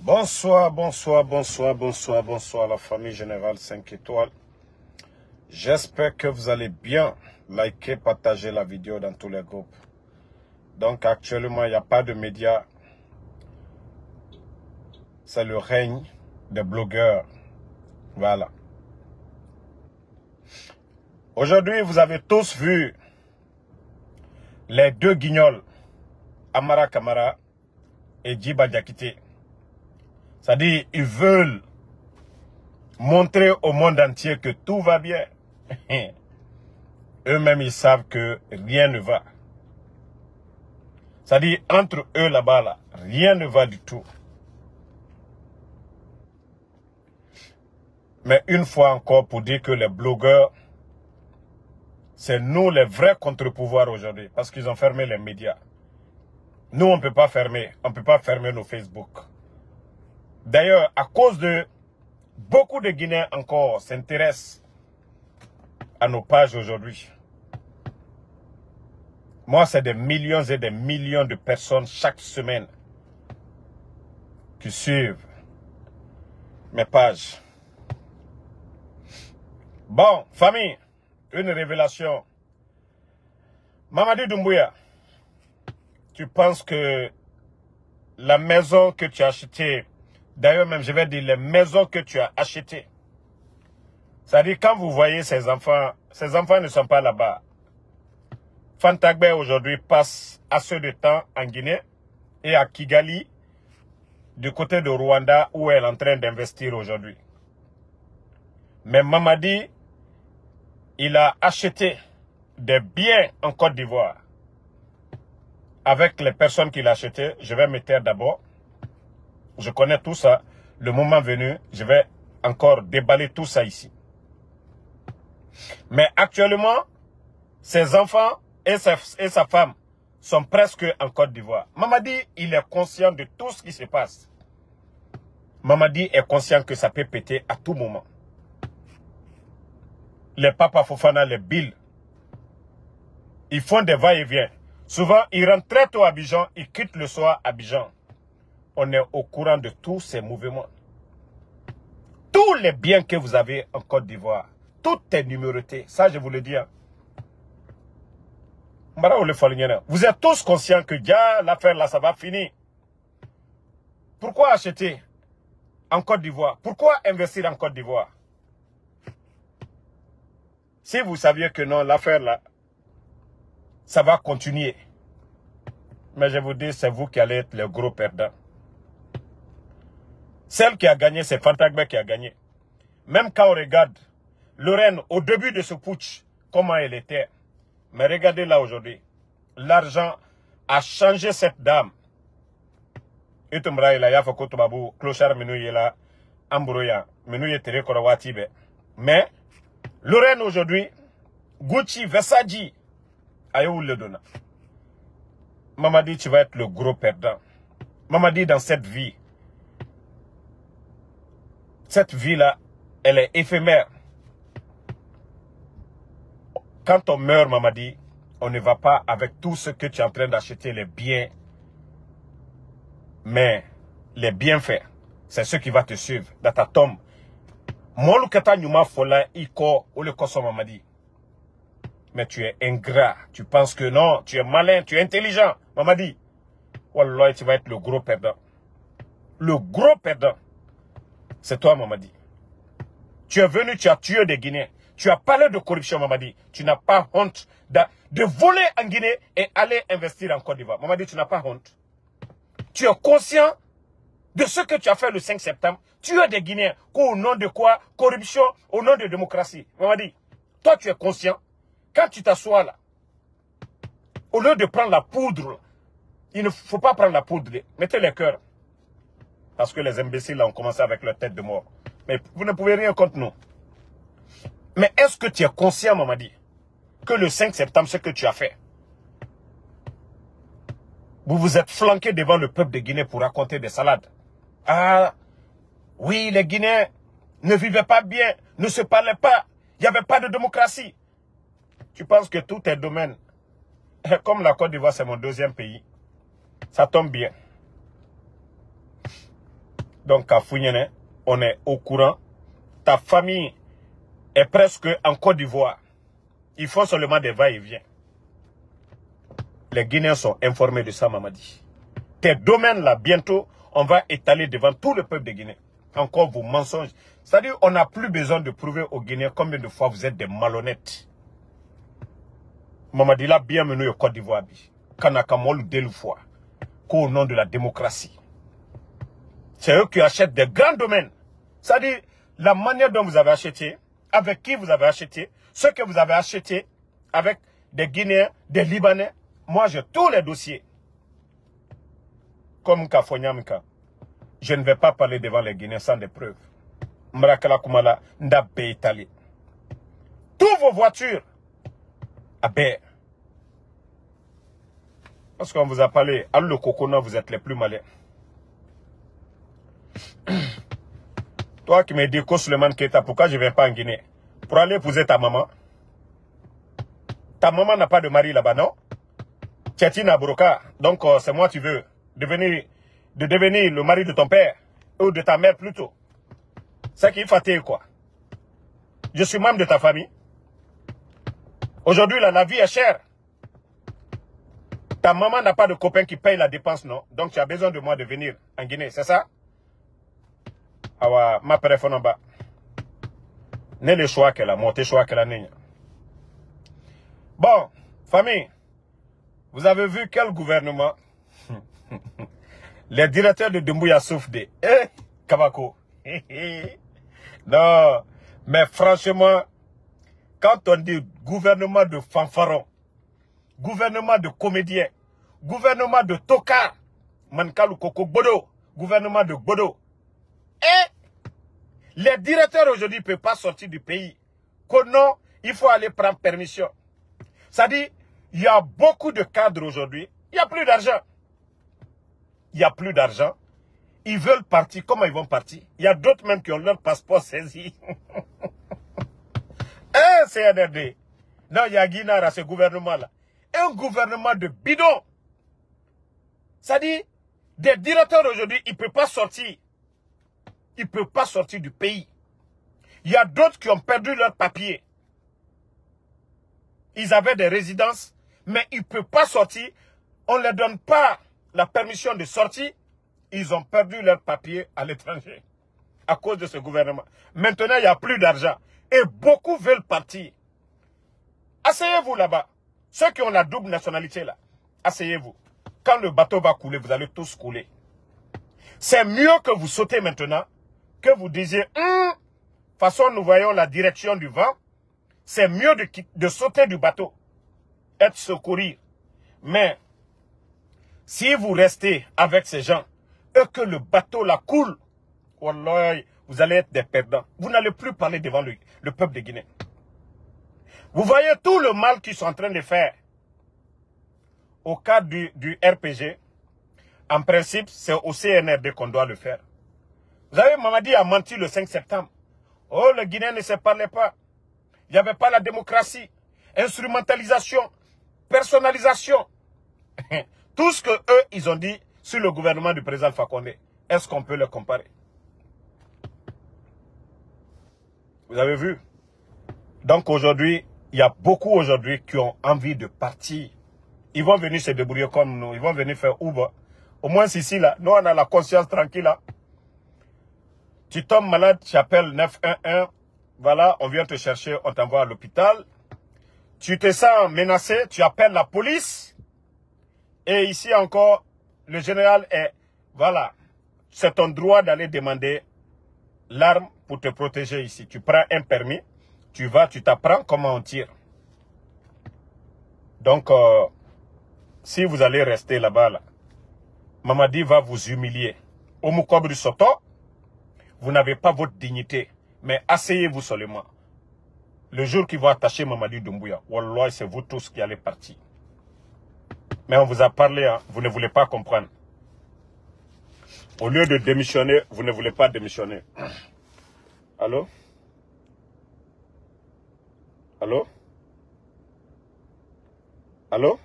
Bonsoir, bonsoir, bonsoir, bonsoir, bonsoir la famille Générale 5 étoiles. J'espère que vous allez bien. Likez, partagez la vidéo dans tous les groupes. Donc actuellement, il n'y a pas de médias. C'est le règne des blogueurs. Voilà. Aujourd'hui, vous avez tous vu les deux guignols, Amara Kamara et Djiba Diakité. C'est-à-dire, ils veulent montrer au monde entier que tout va bien. Eux-mêmes, ils savent que rien ne va. C'est-à-dire, entre eux là-bas, là, rien ne va du tout. Mais une fois encore, pour dire que les blogueurs, c'est nous les vrais contre-pouvoirs aujourd'hui. Parce qu'ils ont fermé les médias. Nous, on ne peut pas fermer. On ne peut pas fermer nos Facebook. D'ailleurs, à cause de beaucoup de Guinéens encore s'intéressent à nos pages aujourd'hui. Moi, c'est des millions et des millions de personnes chaque semaine qui suivent mes pages. Bon, famille, une révélation. Mamadi Doumbouya, tu penses que la maison que tu as achetée, d'ailleurs même je vais dire les maisons que tu as achetées, c'est-à-dire quand vous voyez ces enfants ne sont pas là-bas. Fantagbe aujourd'hui passe assez de temps en Guinée et à Kigali, du côté de Rwanda, où elle est en train d'investir aujourd'hui. Mais Mamadi, il a acheté des biens en Côte d'Ivoire. Avec les personnes qu'il a achetées, je vais me taire d'abord. Je connais tout ça. Le moment venu, je vais encore déballer tout ça ici. Mais actuellement, ses enfants et sa femme sont presque en Côte d'Ivoire. Mamadi, il est conscient de tout ce qui se passe. Mamadi est conscient que ça peut péter à tout moment. Les Papa Fofana, les Bill, ils font des va-et-vient. Souvent, ils rentrent très tôt à Abidjan, ils quittent le soir à Abidjan. On est au courant de tous ces mouvements. Tous les biens que vous avez en Côte d'Ivoire, tout est numéroté. Ça, je vous le dis. Hein. Vous êtes tous conscients que déjà l'affaire là, ça va finir. Pourquoi acheter en Côte d'Ivoire? Pourquoi investir en Côte d'Ivoire? Si vous saviez que non, l'affaire là, ça va continuer. Mais je vous dis, c'est vous qui allez être le gros perdant. Celle qui a gagné, c'est Fantagbe qui a gagné. Même quand on regarde Lorraine, au début de ce putsch, comment elle était. Mais regardez là aujourd'hui. L'argent a changé cette dame. Mais Lorraine aujourd'hui, Gucci, Versace, Ayo le donna. Mamadi, tu vas être le gros perdant. Mamadi, dans cette vie-là, elle est éphémère. Quand on meurt, Mamadi, on ne va pas avec tout ce que tu es en train d'acheter, les biens. Mais les bienfaits, c'est ce qui va te suivre dans ta tombe. Mamadi. Mais tu es ingrat. Tu penses que non, tu es malin, tu es intelligent. Mamadi, wallah, tu vas être le gros perdant. Le gros perdant, c'est toi, Mamadi. Tu es venu, tu as tué des Guinéens. Tu as parlé de corruption, Mamadi. Tu n'as pas honte de voler en Guinée et aller investir en Côte d'Ivoire. Mamadi, tu n'as pas honte. Tu es conscient de ce que tu as fait le 5 septembre. Tu es des Guinéens. Au nom de quoi? Corruption, au nom de démocratie. Mamadi, toi, tu es conscient. Quand tu t'assois là, au lieu de prendre la poudre, il ne faut pas prendre la poudre. Mettez les cœurs. Parce que les imbéciles là ont commencé avec leur tête de mort. Mais vous ne pouvez rien contre nous. Mais est-ce que tu es conscient, Mamadi, que le 5 septembre, ce que tu as fait, vous vous êtes flanqué devant le peuple de Guinée pour raconter des salades. Ah, oui, les Guinéens ne vivaient pas bien, ne se parlaient pas, il n'y avait pas de démocratie. Tu penses que tout est domaine. Comme la Côte d'Ivoire, c'est mon deuxième pays, ça tombe bien. Donc, à Founyene, on est au courant. Ta famille est presque en Côte d'Ivoire. Il faut seulement des va-et-vient. Les Guinéens sont informés de ça, Mamadi. Tes domaines, là, bientôt, on va étaler devant tout le peuple de Guinée. Encore vos mensonges. C'est-à-dire, on n'a plus besoin de prouver aux Guinéens combien de fois vous êtes des malhonnêtes. Mamadi, là, bienvenue au Côte d'Ivoire. Kanakamol Deloufoua. Qu'au nom de la démocratie. C'est eux qui achètent des grands domaines. C'est-à-dire, la manière dont vous avez acheté, avec qui vous avez acheté, ce que vous avez acheté avec des Guinéens, des Libanais. Moi, j'ai tous les dossiers. Comme Kafonyamka. Je ne vais pas parler devant les Guinéens sans des preuves. Mrakala Kumala, Ndabe Italie. Toutes vos voitures. Abé. Parce qu'on vous a parlé, à le Kokona, vous êtes les plus malins. Toi qui me dis que Suleiman Keita, pourquoi je ne viens pas en Guinée? Pour aller épouser ta maman. Ta maman n'a pas de mari là-bas, non? Tchétina Broka. Donc, c'est moi tu veux devenir le mari de ton père. Ou de ta mère plutôt. C'est qu'il fatigue quoi. Je suis membre de ta famille. Aujourd'hui, la vie est chère. Ta maman n'a pas de copain qui paye la dépense, non? Donc, tu as besoin de moi de venir en Guinée, c'est ça? Awa, ma téléphone en bas. Ne le choix qu'elle a, monté choix qu'elle a. Bon, famille, vous avez vu quel gouvernement? Les directeurs de Doumbouya souffrent de... Kabako. Non, mais franchement, quand on dit gouvernement de fanfaron, gouvernement de comédiens, gouvernement de tokar, Mankalu Koko Bodo, gouvernement de Bodo, les directeurs aujourd'hui ne peuvent pas sortir du pays. Que non, il faut aller prendre permission. Ça dit, il y a beaucoup de cadres aujourd'hui, il n'y a plus d'argent. Il n'y a plus d'argent. Ils veulent partir. Comment ils vont partir? Il y a d'autres même qui ont leur passeport saisi. CNRD. Non, il y a Guinara, ce gouvernement-là. Un gouvernement de bidon. Ça dit, des directeurs aujourd'hui, ils ne peuvent pas sortir. Ils ne peuvent pas sortir du pays. Il y a d'autres qui ont perdu leurs papiers. Ils avaient des résidences, mais ils ne peuvent pas sortir. On ne leur donne pas la permission de sortir. Ils ont perdu leurs papiers à l'étranger à cause de ce gouvernement. Maintenant, il n'y a plus d'argent. Et beaucoup veulent partir. Asseyez-vous là-bas. Ceux qui ont la double nationalité là, asseyez-vous. Quand le bateau va couler, vous allez tous couler. C'est mieux que vous sautez maintenant, que vous disiez, de toute façon, nous voyons la direction du vent. C'est mieux de sauter du bateau, être secouru. Mais, si vous restez avec ces gens, et que le bateau la coule, wallahi, vous allez être des perdants. Vous n'allez plus parler devant le peuple de Guinée. Vous voyez tout le mal qu'ils sont en train de faire. Au cas du RPG, en principe, c'est au CNRD qu'on doit le faire. Vous savez, Mamadi a menti le 5 septembre. Oh, les Guinéens ne se parlaient pas. Il n'y avait pas la démocratie. Instrumentalisation. Personnalisation. Tout ce que eux, ils ont dit sur le gouvernement du président Alpha Condé, est-ce qu'on peut le comparer? Vous avez vu? Donc aujourd'hui, il y a beaucoup aujourd'hui qui ont envie de partir. Ils vont venir se débrouiller comme nous. Ils vont venir faire Uber. Au moins ici, là, nous, on a la conscience tranquille. Là. Tu tombes malade, tu appelles 911. Voilà, on vient te chercher, on t'envoie à l'hôpital. Tu te sens menacé, tu appelles la police. Et ici encore, le général est... Voilà, c'est ton droit d'aller demander l'arme pour te protéger ici. Tu prends un permis, tu vas, tu t'apprends comment on tire. Donc, si vous allez rester là-bas, là, Mamadi va vous humilier. Au Moukobri Soto, vous n'avez pas votre dignité. Mais asseyez-vous seulement. Le jour qu'ils vont attacher Mamadi Doumbouya, wallah, c'est vous tous qui allez partir. Mais on vous a parlé, hein, vous ne voulez pas comprendre. Au lieu de démissionner, vous ne voulez pas démissionner. Allô? Allô? Allô?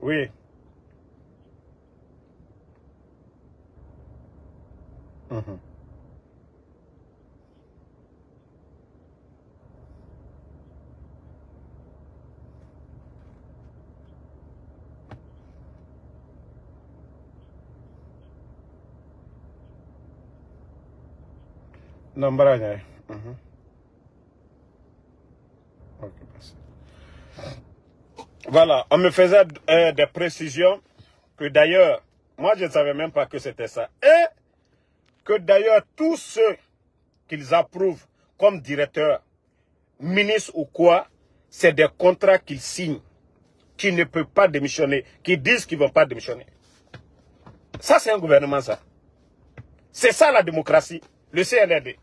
Oui. Non, Baragna. Ok, merci. Voilà, on me faisait des précisions que d'ailleurs, moi je ne savais même pas que c'était ça. Et que d'ailleurs, tous ceux qu'ils approuvent comme directeurs, ministres ou quoi, c'est des contrats qu'ils signent, qui ne peuvent pas démissionner, qui disent qu'ils ne vont pas démissionner. Ça, c'est un gouvernement, ça. C'est ça la démocratie, le CNRD.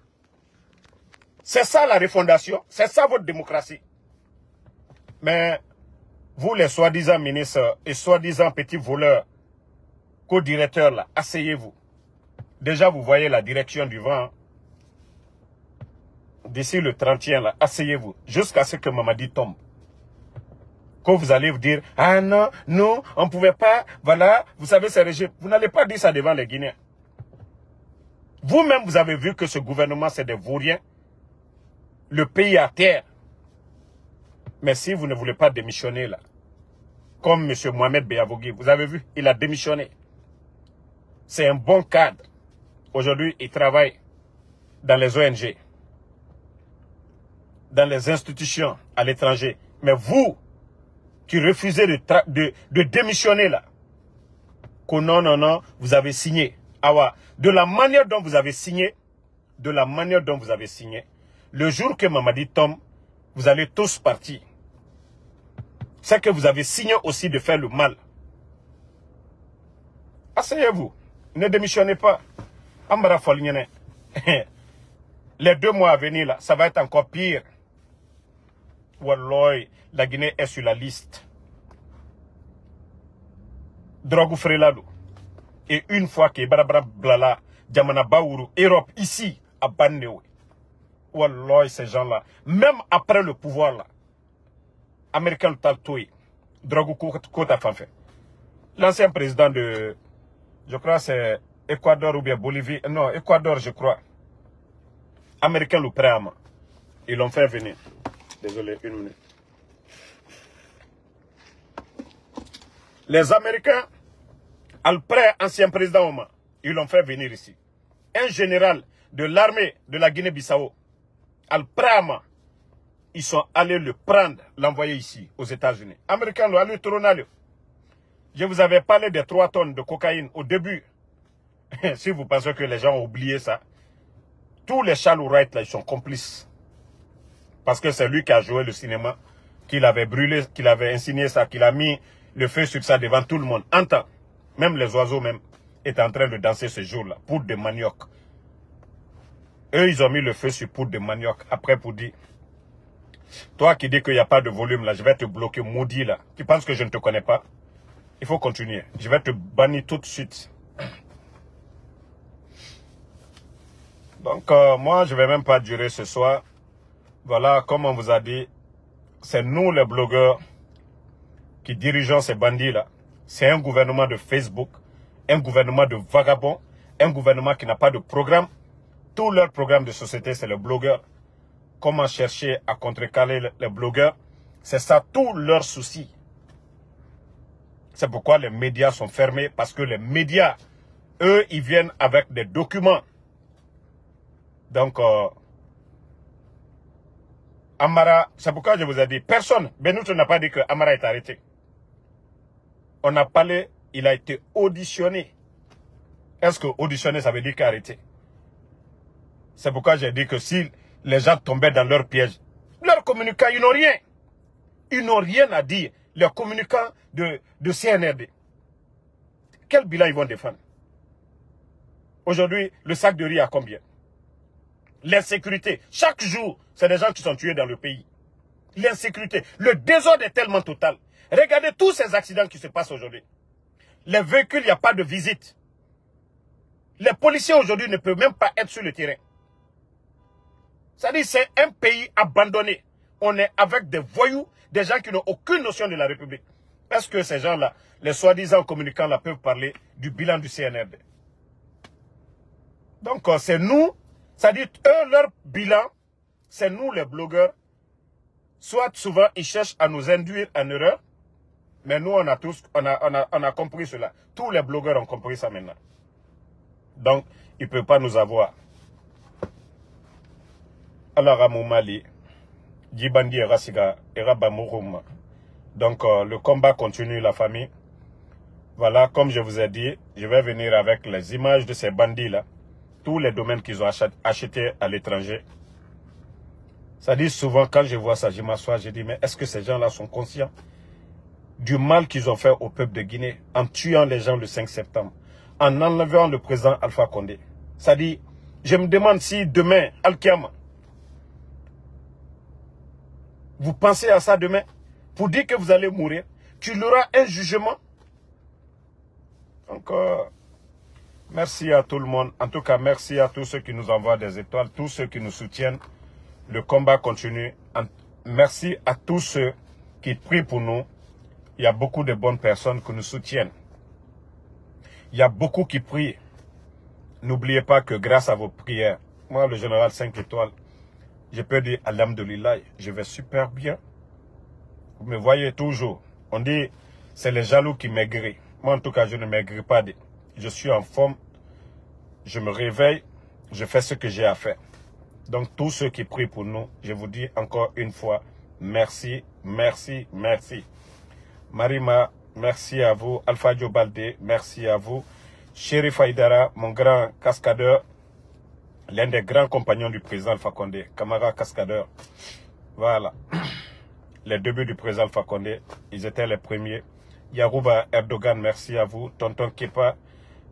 C'est ça la refondation, c'est ça votre démocratie. Mais vous, les soi-disant ministres et soi-disant petits voleurs, co-directeurs, là, asseyez-vous. Déjà, vous voyez la direction du vent. D'ici le 31, là, asseyez-vous. Jusqu'à ce que Mamadi tombe. Quand vous allez vous dire, ah non, non, on ne pouvait pas, voilà, vous savez, c'est régime. Vous n'allez pas dire ça devant les Guinéens. Vous-même, vous avez vu que ce gouvernement, c'est des vauriens. Le pays à terre. Mais si vous ne voulez pas démissionner, là, comme M. Mohamed Beyavogui, vous avez vu, il a démissionné. C'est un bon cadre. Aujourd'hui, il travaille dans les ONG, dans les institutions à l'étranger. Mais vous, qui refusez de démissionner là, que non, non, non, vous avez signé. Ah ouais, de la manière dont vous avez signé, le jour que Mamadi tombe, vous allez tous partir. C'est que vous avez signé aussi de faire le mal. Asseyez-vous, ne démissionnez pas. Amara Folignene. Les 2 mois à venir là, ça va être encore pire. Walloy, la Guinée est sur la liste. Drogu Frelado. Et une fois que Barabara Blala, Djamana Baourou, Europe, ici, à Bandewe. Walloy, ces gens-là, même après le pouvoir là, Américain le Taltoui, Drogu Kota Fanfe. L'ancien président de, je crois c'est Équateur ou bien Bolivie, non, Équateur je crois. Américain le Préama. Ils l'ont fait venir. Désolé, une minute. Les Américains, après ancien président Oma, ils l'ont fait venir ici. Un général de l'armée de la Guinée-Bissau, Al-Prama, ils sont allés le prendre, l'envoyer ici, aux États-Unis. Américains l'ont allé tourner. Je vous avais parlé des 3 tonnes de cocaïne au début. Si vous pensez que les gens ont oublié ça, tous les Charles Wright là, ils sont complices. Parce que c'est lui qui a joué le cinéma, qu'il avait brûlé, qu'il avait insigné ça, qu'il a mis le feu sur ça devant tout le monde. En temps, même les oiseaux même étaient en train de danser ce jour-là, poudre de manioc. Eux, ils ont mis le feu sur poudre de manioc. Après, pour dire, toi qui dis qu'il n'y a pas de volume là, je vais te bloquer, maudit là. Tu penses que je ne te connais pas? Il faut continuer. Je vais te bannir tout de suite. Donc, moi, je ne vais même pas durer ce soir. Voilà, comme on vous a dit, c'est nous les blogueurs qui dirigeons ces bandits-là. C'est un gouvernement de Facebook, un gouvernement de vagabonds, un gouvernement qui n'a pas de programme. Tout leur programme de société, c'est les blogueurs. Comment chercher à contrecarrer les blogueurs? C'est ça tout leur souci. C'est pourquoi les médias sont fermés, parce que les médias, eux, ils viennent avec des documents. Donc, Amara, c'est pourquoi je vous ai dit, personne, Benoutre n'a pas dit que Amara est arrêté. On a parlé, il a été auditionné. Est-ce que auditionné, ça veut dire qu'arrêté? C'est pourquoi j'ai dit que si les gens tombaient dans leur piège, leurs communicants, ils n'ont rien. Ils n'ont rien à dire. Les communicants de CNRD. Quel bilan ils vont défendre? Aujourd'hui, le sac de riz à combien? L'insécurité. Chaque jour, c'est des gens qui sont tués dans le pays. L'insécurité. Le désordre est tellement total. Regardez tous ces accidents qui se passent aujourd'hui. Les véhicules, il n'y a pas de visite. Les policiers aujourd'hui ne peuvent même pas être sur le terrain. C'est-à-dire c'est un pays abandonné. on est avec des voyous, des gens qui n'ont aucune notion de la République. Est-ce que ces gens-là, les soi-disant communicants là, peuvent parler du bilan du CNRD? Donc c'est nous, c'est-à-dire eux, leur bilan, c'est nous les blogueurs. Soit souvent ils cherchent à nous induire en erreur, mais nous on a compris cela. Tous les blogueurs ont compris ça maintenant. Donc ils ne peuvent pas nous avoir. Alors à Mali, Djibandi et Rassiga et Rabamouroum. Donc le combat continue, la famille. Voilà, comme je vous ai dit, je vais venir avec les images de ces bandits-là. Tous les domaines qu'ils ont achetés à l'étranger. Ça dit souvent, quand je vois ça, je m'assois, je dis, mais est-ce que ces gens-là sont conscients du mal qu'ils ont fait au peuple de Guinée en tuant les gens le 5 septembre, en enlevant le président Alpha Condé? Ça dit, je me demande si demain, Al-Kiama, vous pensez à ça demain, pour dire que vous allez mourir, qu'il y aura un jugement. Donc, merci à tout le monde. En tout cas, merci à tous ceux qui nous envoient des étoiles, tous ceux qui nous soutiennent. Le combat continue. Merci à tous ceux qui prient pour nous. Il y a beaucoup de bonnes personnes qui nous soutiennent. Il y a beaucoup qui prient. N'oubliez pas que grâce à vos prières, moi, le général 5 étoiles, je peux dire Alhamdulillah, je vais super bien. Vous me voyez toujours. On dit, c'est les jaloux qui maigrissent. Moi, en tout cas, je ne maigris pas. Je suis en forme. Je me réveille. Je fais ce que j'ai à faire. Donc, tous ceux qui prient pour nous, je vous dis encore une fois, merci, merci, merci. Marima, merci à vous. Alpha Joe Baldé, merci à vous. Chérif Haïdara, mon grand cascadeur, l'un des grands compagnons du président Alpha Condé, camarade cascadeur. Voilà. Les débuts du président Alpha Condé, ils étaient les premiers. Yarouba Erdogan, merci à vous. Tonton Kepa,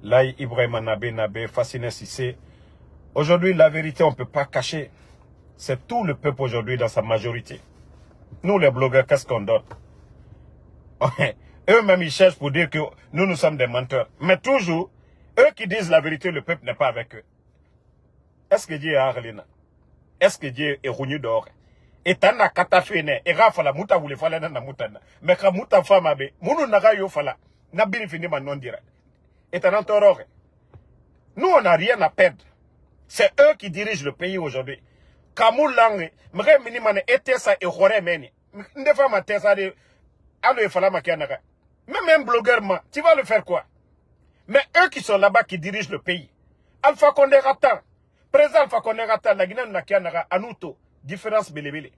Laï Ibrahim Nabé, Fasciné Sissé. Aujourd'hui, la vérité, on ne peut pas cacher. C'est tout le peuple aujourd'hui dans sa majorité. Nous, les blogueurs, qu'est-ce qu'on donne? Eux-mêmes, ils cherchent pour dire que nous sommes des menteurs. Mais toujours, eux qui disent la vérité, le peuple n'est pas avec eux. Est-ce que Dieu est Arlina? Est-ce que Dieu est Rougnu d'or? Et tana katafene, et rafala muta voulait fala na mutana. Mais quand muta fama be, munu naga yo fala, na bien fini ma non dira. Et tana torore. Nous, on n'a rien à perdre. C'est eux qui dirigent le pays aujourd'hui. Kamou langue, mre minimane ete sa e khore meni. Ndefa ma tesa de alo e fala ma kianaga. Même un blogueur tu vas le faire quoi? Mais eux qui sont là-bas qui dirigent le pays. Alpha Condé Ratan, président Alpha Condé Ratan, la Guinée na kianaga anuto, différence belebele.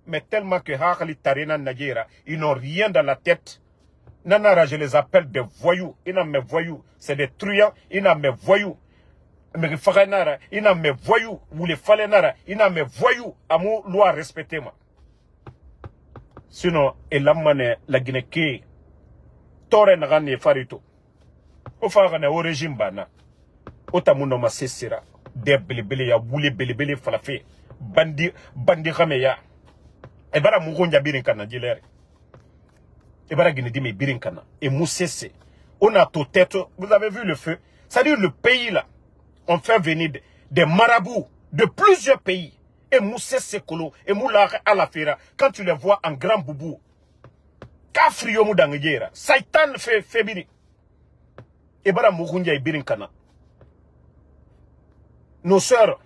Mais tellement que Hakali Tarina Nadjera, ils n'ont rien dans la tête. Nanara, je les appelle des voyous. Ils n'ont mes voyous, c'est des truands, ils n'ont mes voyous. Mais Faranara, il n'a mes voyous, ou les Falenara, il n'a mes voyous, à mon loi respecter moi. Sinon, il a mané la Guinée qui Torren Rani Farito. Au Farane au régime bana. Otamuno ma sesira. Des belebele ya boule belebele falafé. Bandi rameya. Et bara Mouronja birinkana dilere. Et bara Guinée dime birinkana. Et moussese. On a tout tête. Vous avez vu le feu? C'est-à-dire le pays là. On fait venir des marabouts de plusieurs pays. Et Moussé Sekolo, et Moula Alafera, quand tu les vois en grand boubou, Kafrio Moudangera, Saitan fait biri. Et bara Mourounja et Birinkana. Nos sœurs,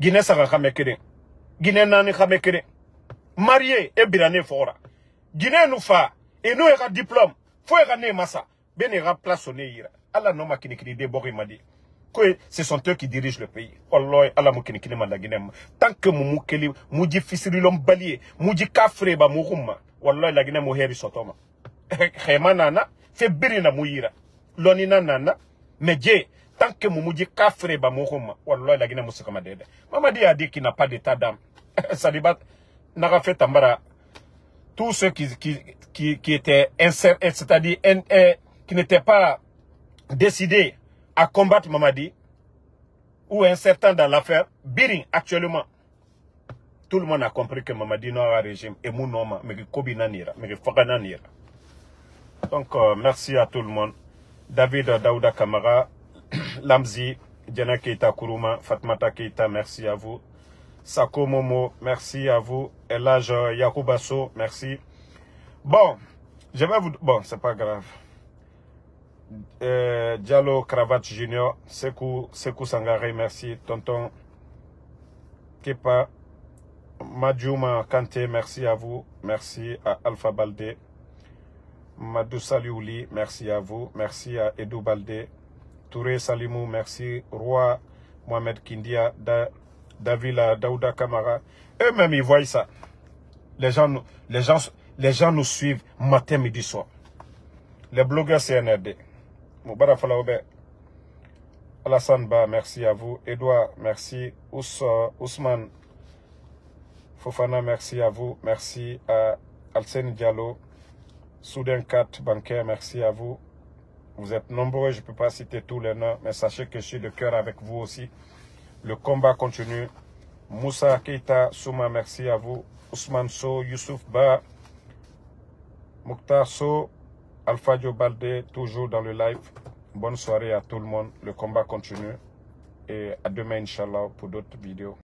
Guinée Sara Kamekere, Guinée Nani Kamekere, mariés et Birané Fora. Guinée nous fa, et nous avons diplôme, faut erané Massa, ben era place au Neira. Allah non ma kinikini de Borimadi. Ce sont eux qui dirigent le pays. Allah, Allah moukinikini manda Guinée. Tant que mou keli, mou di fisirilom balié, mou di kafre ba mourouma. Wallah, la Guinée mou heri sotoma. Khema nana, fait birina mouira. Lonina nana, mais Dieu, tant que mou di kafre ba mourouma. Wallah, la Guinée mou sekama dede. Mamadi a dit qu'il n'a pas d'état d'âme. Ça débat, n'a fait tambara. Tous ceux qui étaient incertains, c'est-à-dire, qui n'étaient pas décidés à combattre Mamadi, ou incertain dans l'affaire, Biring actuellement. Tout le monde a compris que Mamadi n'a pas régime, et Mounoma, mais Kobi Nanira, mais Fagananira. Donc, merci à tout le monde. David Daouda Kamara, Lamzi, Diana Keita Kourouma, Fatmata Keita, merci à vous. Sako Momo, merci à vous. Elage Yakoubasso, merci. Bon, je vais vous... Bon, c'est pas grave. Diallo Cravate Junior, Sekou Sangare, merci. Tonton Kepa, Madjouma Kanté, merci à vous. Merci à Alpha Baldé. Madou Saliouli, merci à vous. Merci à Edou Baldé. Touré Salimou, merci. Roi Mohamed Kindia, Davila Daouda Kamara. Eux-mêmes, ils voient ça. Les gens nous suivent matin, midi, soir. Les blogueurs CNRD. Moubara Falaoube. Alassane Ba, merci à vous. Edouard, merci. Ousmane Fofana, merci à vous. Merci à Alsen Diallo. Soudain 4, bancaire, merci à vous. Vous êtes nombreux, je ne peux pas citer tous les noms, mais sachez que je suis de cœur avec vous aussi. Le combat continue. Moussa Keita Souma, merci à vous. Ousmane So, Youssouf Ba, Mokhtar So, Alpha Dio Baldé, toujours dans le live. Bonne soirée à tout le monde. Le combat continue. Et à demain, Inch'Allah, pour d'autres vidéos.